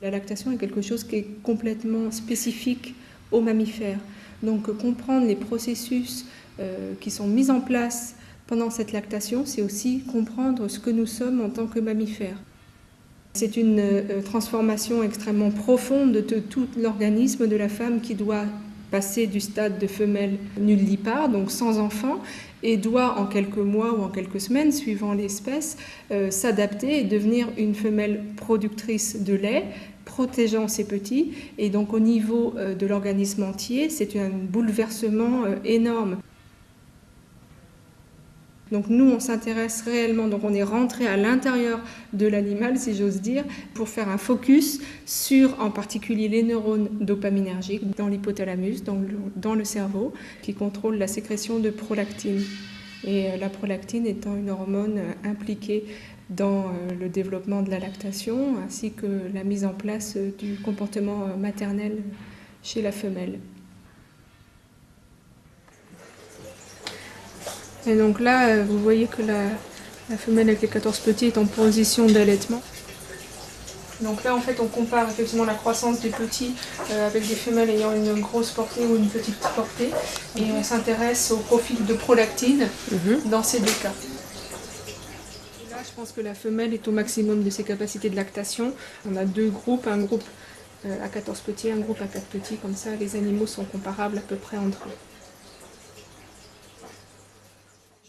La lactation est quelque chose qui est complètement spécifique aux mammifères. Donc comprendre les processus qui sont mis en place pendant cette lactation, c'est aussi comprendre ce que nous sommes en tant que mammifères. C'est une transformation extrêmement profonde de tout l'organisme de la femme qui doit passer du stade de femelle nullipare, donc sans enfant, et doit en quelques mois ou en quelques semaines, suivant l'espèce, s'adapter et devenir une femelle productrice de lait, protégeant ses petits. Et donc au niveau de l'organisme entier, c'est un bouleversement énorme. Donc nous, on s'intéresse réellement, donc on est rentré à l'intérieur de l'animal, si j'ose dire, pour faire un focus sur en particulier les neurones dopaminergiques dans l'hypothalamus, dans le cerveau, qui contrôlent la sécrétion de prolactine. Et la prolactine étant une hormone impliquée dans le développement de la lactation, ainsi que la mise en place du comportement maternel chez la femelle. Et donc là, vous voyez que la femelle avec les 14 petits est en position d'allaitement. Donc là, en fait, on compare effectivement la croissance des petits avec des femelles ayant une grosse portée ou une petite portée. Et on s'intéresse au profil de prolactine dans ces deux cas. Et là, je pense que la femelle est au maximum de ses capacités de lactation. On a deux groupes, un groupe à 14 petits, un groupe à 4 petits. Comme ça, les animaux sont comparables à peu près entre eux.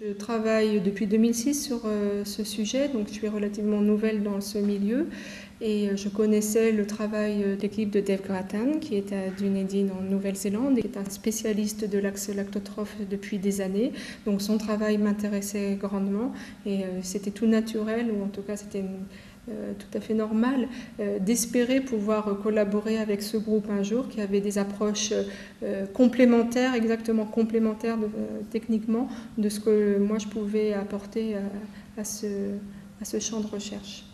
Je travaille depuis 2006 sur ce sujet, donc je suis relativement nouvelle dans ce milieu et je connaissais le travail de l'équipe de Dave Grattan qui est à Dunedin en Nouvelle-Zélande et qui est un spécialiste de l'axe lactotrophe depuis des années. Donc son travail m'intéressait grandement et c'était tout naturel, ou en tout cas c'était tout à fait normal d'espérer pouvoir collaborer avec ce groupe un jour qui avait des approches complémentaires, exactement complémentaires techniquement de ce que moi je pouvais apporter à ce champ de recherche.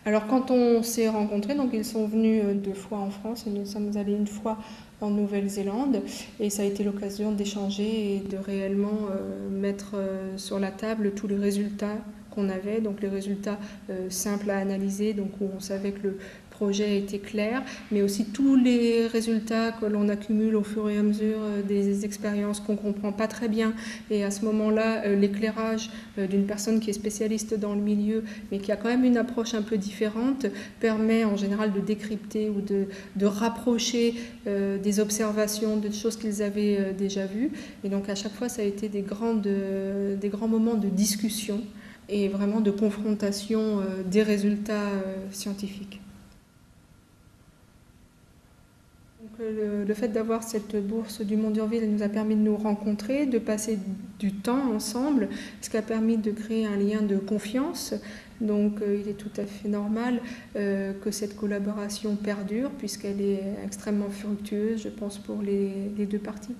Alors quand on s'est rencontrés, donc ils sont venus 2 fois en France et nous sommes allés 1 fois en Nouvelle-Zélande et ça a été l'occasion d'échanger et de réellement mettre sur la table tous les résultats qu'on avait, donc les résultats simples à analyser, donc où on savait que le projet était clair, mais aussi tous les résultats que l'on accumule au fur et à mesure des expériences qu'on ne comprend pas très bien. Et à ce moment-là, l'éclairage d'une personne qui est spécialiste dans le milieu, mais qui a quand même une approche un peu différente, permet en général de décrypter ou de rapprocher des observations, de choses qu'ils avaient déjà vues. Et donc à chaque fois, ça a été des grands moments de discussion et vraiment de confrontation des résultats scientifiques. Donc, le fait d'avoir cette bourse du Mont d'Urville nous a permis de nous rencontrer, de passer du temps ensemble, ce qui a permis de créer un lien de confiance. Donc il est tout à fait normal que cette collaboration perdure puisqu'elle est extrêmement fructueuse, je pense, pour les 2 parties.